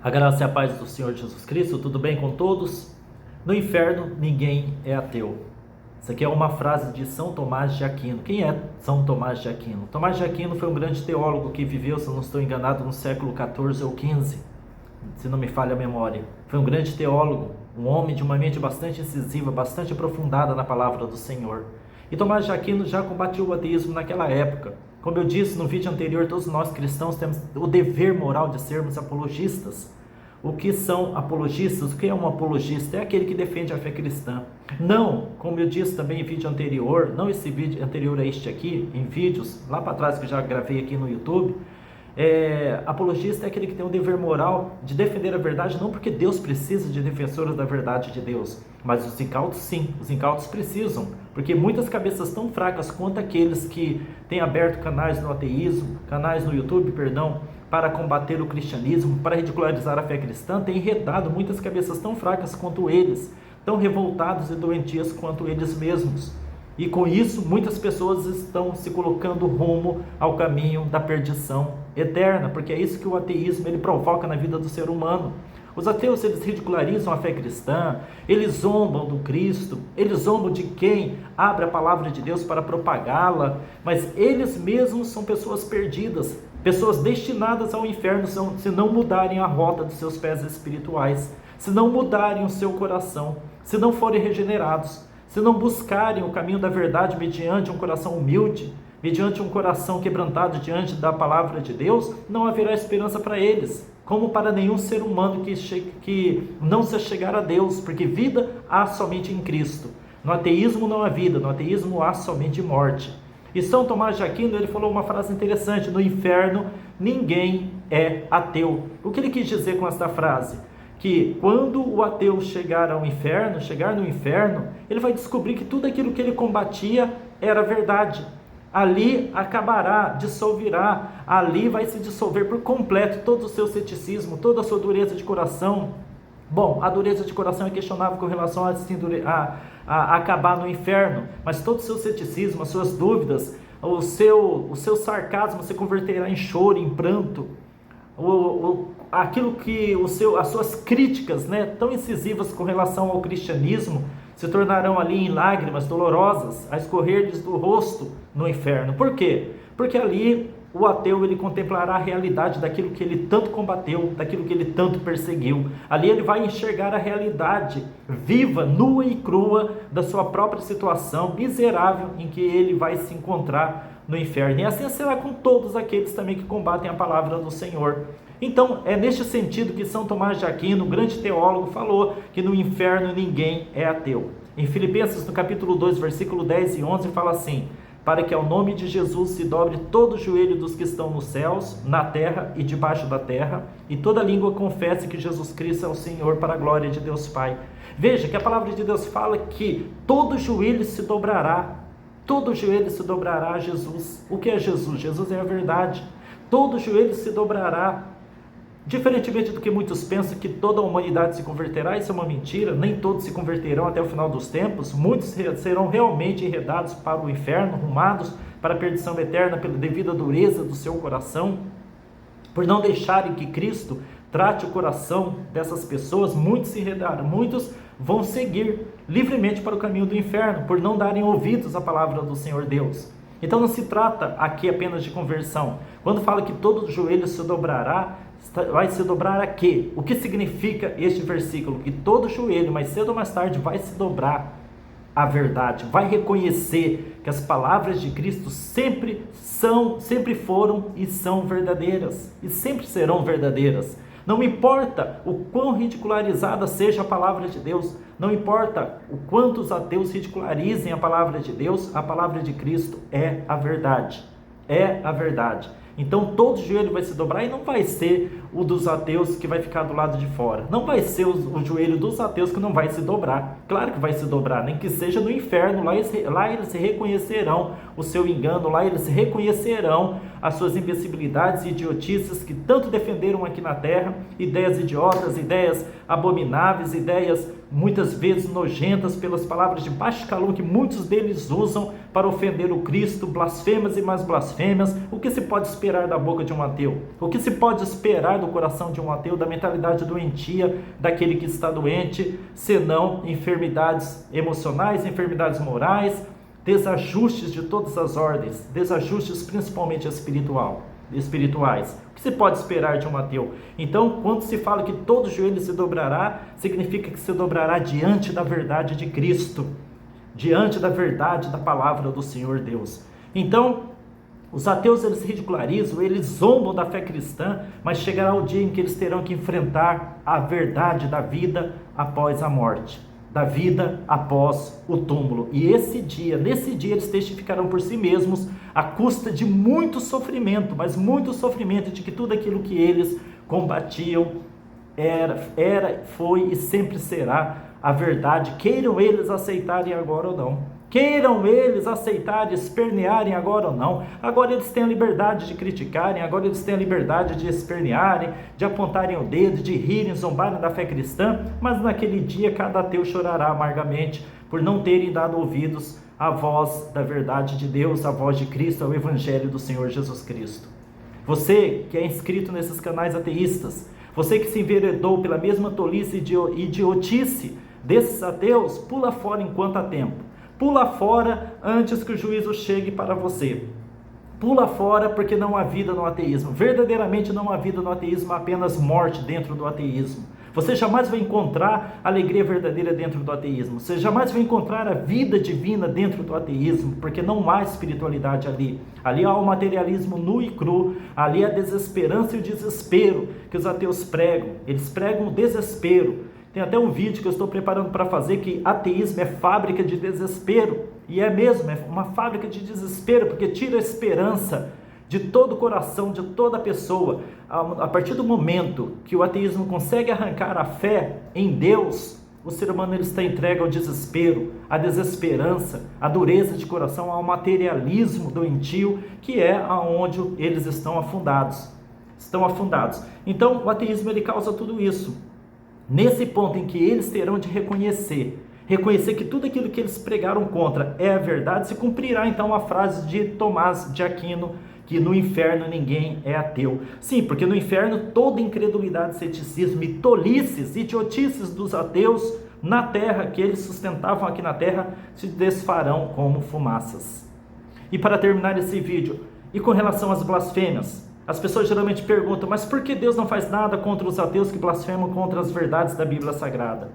A graça e a paz do Senhor Jesus Cristo, tudo bem com todos? No inferno, ninguém é ateu. Isso aqui é uma frase de São Tomás de Aquino. Quem é São Tomás de Aquino? Tomás de Aquino foi um grande teólogo que viveu, se eu não estou enganado, no século XIV ou XV, se não me falha a memória. Foi um grande teólogo, um homem de uma mente bastante incisiva, bastante aprofundada na palavra do Senhor. E Tomás de Aquino já combatiu o ateísmo naquela época. Como eu disse no vídeo anterior, todos nós cristãos temos o dever moral de sermos apologistas. O que são apologistas? O que é um apologista? É aquele que defende a fé cristã. Não, como eu disse também em vídeo anterior, não esse vídeo anterior a este aqui, em vídeos lá para trás que eu já gravei aqui no YouTube, apologista é aquele que tem o dever moral de defender a verdade, não porque Deus precisa de defensores da verdade de Deus, mas os incautos sim, os incautos precisam, porque muitas cabeças tão fracas quanto aqueles que têm aberto canais no ateísmo, canais no YouTube, para combater o cristianismo, para ridicularizar a fé cristã, têm enredado muitas cabeças tão fracas quanto eles, tão revoltados e doentias quanto eles mesmos. E com isso, muitas pessoas estão se colocando rumo ao caminho da perdição eterna, porque é isso que o ateísmo ele provoca na vida do ser humano. Os ateus, eles ridicularizam a fé cristã, eles zombam do Cristo, eles zombam de quem abre a palavra de Deus para propagá-la, mas eles mesmos são pessoas perdidas, pessoas destinadas ao inferno se não mudarem a rota dos seus pés espirituais, se não mudarem o seu coração, se não forem regenerados, se não buscarem o caminho da verdade mediante um coração humilde, mediante um coração quebrantado diante da palavra de Deus, não haverá esperança para eles, como para nenhum ser humano que não se chegar a Deus, porque vida há somente em Cristo. No ateísmo não há vida, no ateísmo há somente morte. E São Tomás de Aquino, ele falou uma frase interessante: no inferno ninguém é ateu. O que ele quis dizer com esta frase? Que quando o ateu chegar no inferno, ele vai descobrir que tudo aquilo que ele combatia era verdade. Ali acabará, dissolverá, ali vai se dissolver por completo todo o seu ceticismo, toda a sua dureza de coração. Bom, a dureza de coração é questionável com relação a acabar no inferno, mas todo o seu ceticismo, as suas dúvidas, o seu sarcasmo se converterá em choro, em pranto. Aquilo que as suas críticas, tão incisivas com relação ao cristianismo, se tornarão ali em lágrimas dolorosas a escorrer do rosto no inferno. Por quê? Porque ali o ateu ele contemplará a realidade daquilo que ele tanto combateu, daquilo que ele tanto perseguiu. Ali ele vai enxergar a realidade viva, nua e crua da sua própria situação miserável em que ele vai se encontrar no inferno. E assim será com todos aqueles também que combatem a palavra do Senhor. Então, é neste sentido que São Tomás de Aquino, um grande teólogo, falou que no inferno ninguém é ateu. Em Filipenses, no capítulo 2, versículo 10 e 11, fala assim: para que ao nome de Jesus se dobre todo o joelho dos que estão nos céus, na terra e debaixo da terra, e toda língua confesse que Jesus Cristo é o Senhor, para a glória de Deus Pai. Veja que a palavra de Deus fala que todo joelho se dobrará, todo joelho se dobrará a Jesus. O que é Jesus? Jesus é a verdade. Todo joelho se dobrará. Diferentemente do que muitos pensam que toda a humanidade se converterá, isso é uma mentira, nem todos se converterão até o final dos tempos, muitos serão realmente enredados para o inferno, rumados para a perdição eterna devido à dureza do seu coração, por não deixarem que Cristo trate o coração dessas pessoas. Muitos se enredarão, muitos vão seguir livremente para o caminho do inferno, por não darem ouvidos à palavra do Senhor Deus. Então não se trata aqui apenas de conversão. Quando fala que todo joelho se dobrará, vai se dobrar a quê? O que significa este versículo? Que todo joelho, mais cedo ou mais tarde, vai se dobrar à verdade, vai reconhecer que as palavras de Cristo sempre foram e são verdadeiras, e sempre serão verdadeiras. Não importa o quão ridicularizada seja a palavra de Deus, não importa o quanto os ateus ridicularizem a palavra de Deus, a palavra de Cristo é a verdade. É a verdade. Então todo joelho vai se dobrar, e não vai ser o dos ateus que vai ficar do lado de fora. Não vai ser o joelho dos ateus que não vai se dobrar. Claro que vai se dobrar, nem que seja no inferno. Lá eles reconhecerão o seu engano, lá eles reconhecerão as suas imbecilidades e idiotices que tanto defenderam aqui na terra, ideias idiotas, ideias abomináveis, ideias muitas vezes nojentas pelas palavras de baixo calão que muitos deles usam para ofender o Cristo, blasfêmias e mais blasfêmias. O que se pode esperar da boca de um ateu? O que se pode esperar do coração de um ateu, da mentalidade doentia daquele que está doente, senão enfermidades emocionais, enfermidades morais, desajustes de todas as ordens, desajustes principalmente espirituais. O que se pode esperar de um ateu? Então, quando se fala que todo joelho se dobrará, significa que se dobrará diante da verdade de Cristo, diante da verdade da palavra do Senhor Deus. Então, os ateus, eles ridicularizam, eles zombam da fé cristã, mas chegará o dia em que eles terão que enfrentar a verdade da vida após a morte, da vida após o túmulo. E nesse dia eles testificarão por si mesmos, à custa de muito sofrimento, mas muito sofrimento, de que tudo aquilo que eles combatiam foi e sempre será a verdade, queiram eles aceitarem agora ou não. Queiram eles aceitarem, espernearem agora ou não. Agora eles têm a liberdade de criticarem, agora eles têm a liberdade de espernearem, de apontarem o dedo, de rirem, zombarem da fé cristã, mas naquele dia cada ateu chorará amargamente por não terem dado ouvidos à voz da verdade de Deus, à voz de Cristo, ao Evangelho do Senhor Jesus Cristo. Você que é inscrito nesses canais ateístas, você que se enveredou pela mesma tolice e idiotice desses ateus, pula fora enquanto há tempo. Pula fora antes que o juízo chegue para você. Pula fora, porque não há vida no ateísmo. Verdadeiramente não há vida no ateísmo, há apenas morte dentro do ateísmo. Você jamais vai encontrar alegria verdadeira dentro do ateísmo. Você jamais vai encontrar a vida divina dentro do ateísmo, porque não há espiritualidade ali. Ali há o materialismo nu e cru. Ali há a desesperança e o desespero que os ateus pregam. Eles pregam o desespero. Tem até um vídeo que eu estou preparando para fazer, que ateísmo é fábrica de desespero. E é mesmo, é uma fábrica de desespero, porque tira a esperança de todo o coração, de toda pessoa. A partir do momento que o ateísmo consegue arrancar a fé em Deus, o ser humano ele está entregue ao desespero, à desesperança, à dureza de coração, ao materialismo doentio, que é aonde eles estão afundados. Então, o ateísmo ele causa tudo isso. Nesse ponto em que eles terão de reconhecer que tudo aquilo que eles pregaram contra é a verdade, se cumprirá então a frase de Tomás de Aquino, que no inferno ninguém é ateu. Sim, porque no inferno toda incredulidade, ceticismo e tolices, idiotices dos ateus na terra, que eles sustentavam aqui na terra, se desfarão como fumaças. E para terminar esse vídeo, e com relação às blasfêmias, as pessoas geralmente perguntam, mas por que Deus não faz nada contra os ateus que blasfemam contra as verdades da Bíblia Sagrada?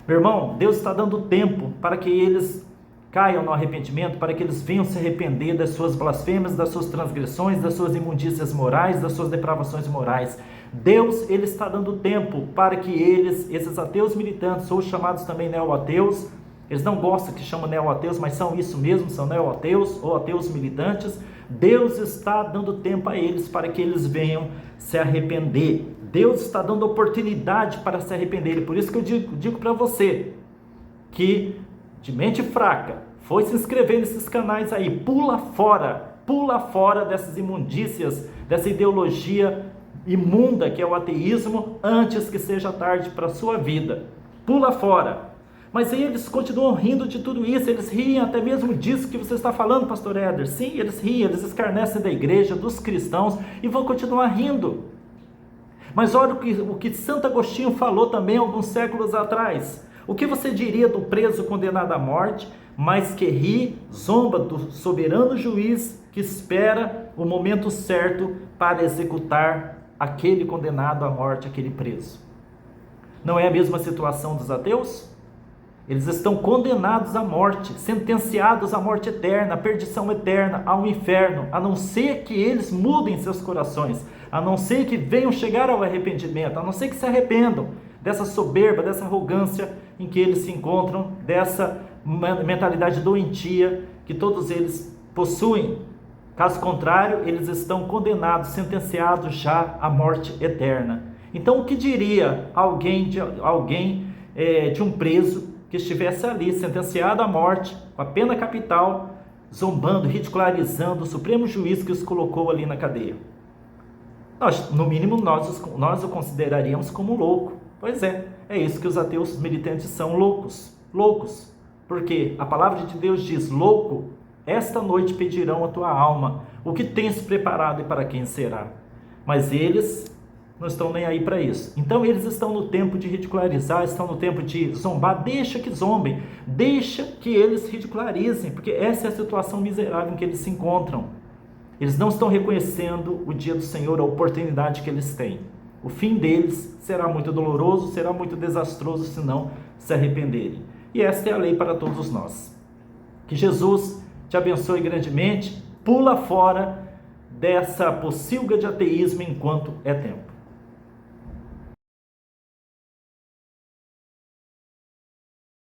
Meu irmão, Deus está dando tempo para que eles caiam no arrependimento, para que eles venham se arrepender das suas blasfêmias, das suas transgressões, das suas imundícias morais, das suas depravações morais. Deus, ele está dando tempo para que esses ateus militantes, ou chamados também neo-ateus, eles não gostam que chamam neo-ateus, mas são isso mesmo, são neo-ateus ou ateus militantes. Deus está dando tempo a eles para que eles venham se arrepender. Deus está dando oportunidade para se arrependerem. Por isso que eu digo para você que, de mente fraca, foi se inscrever nesses canais aí. Pula fora dessas imundícias, dessa ideologia imunda que é o ateísmo, antes que seja tarde para a sua vida. Pula fora. Mas eles continuam rindo de tudo isso, eles riem até mesmo disso que você está falando, pastor Éder. Sim, eles riem, eles escarnecem da igreja, dos cristãos, e vão continuar rindo. Mas olha o que Santo Agostinho falou também alguns séculos atrás. O que você diria do preso condenado à morte, mas que ri, zomba do soberano juiz que espera o momento certo para executar aquele condenado à morte, aquele preso? Não é a mesma situação dos ateus? Eles estão condenados à morte, sentenciados à morte eterna, à perdição eterna, ao inferno, a não ser que eles mudem seus corações, a não ser que venham chegar ao arrependimento, a não ser que se arrependam dessa soberba, dessa arrogância em que eles se encontram, dessa mentalidade doentia que todos eles possuem. Caso contrário, eles estão condenados, sentenciados já à morte eterna. Então, o que diria alguém de um preso que estivesse ali, sentenciado à morte, com a pena capital, zombando, ridicularizando o supremo juiz que os colocou ali na cadeia. No mínimo, nós o consideraríamos como louco. Pois é isso que os ateus militantes são, loucos. Loucos. Porque a palavra de Deus diz: louco, esta noite pedirão a tua alma, o que tens preparado e para quem será. Mas eles não estão nem aí para isso. Então eles estão no tempo de ridicularizar, estão no tempo de zombar. Deixa que zombem, deixa que eles ridicularizem, porque essa é a situação miserável em que eles se encontram. Eles não estão reconhecendo o dia do Senhor, a oportunidade que eles têm. O fim deles será muito doloroso, será muito desastroso se não se arrependerem. E esta é a lei para todos nós. Que Jesus te abençoe grandemente. Pula fora dessa pocilga de ateísmo enquanto é tempo.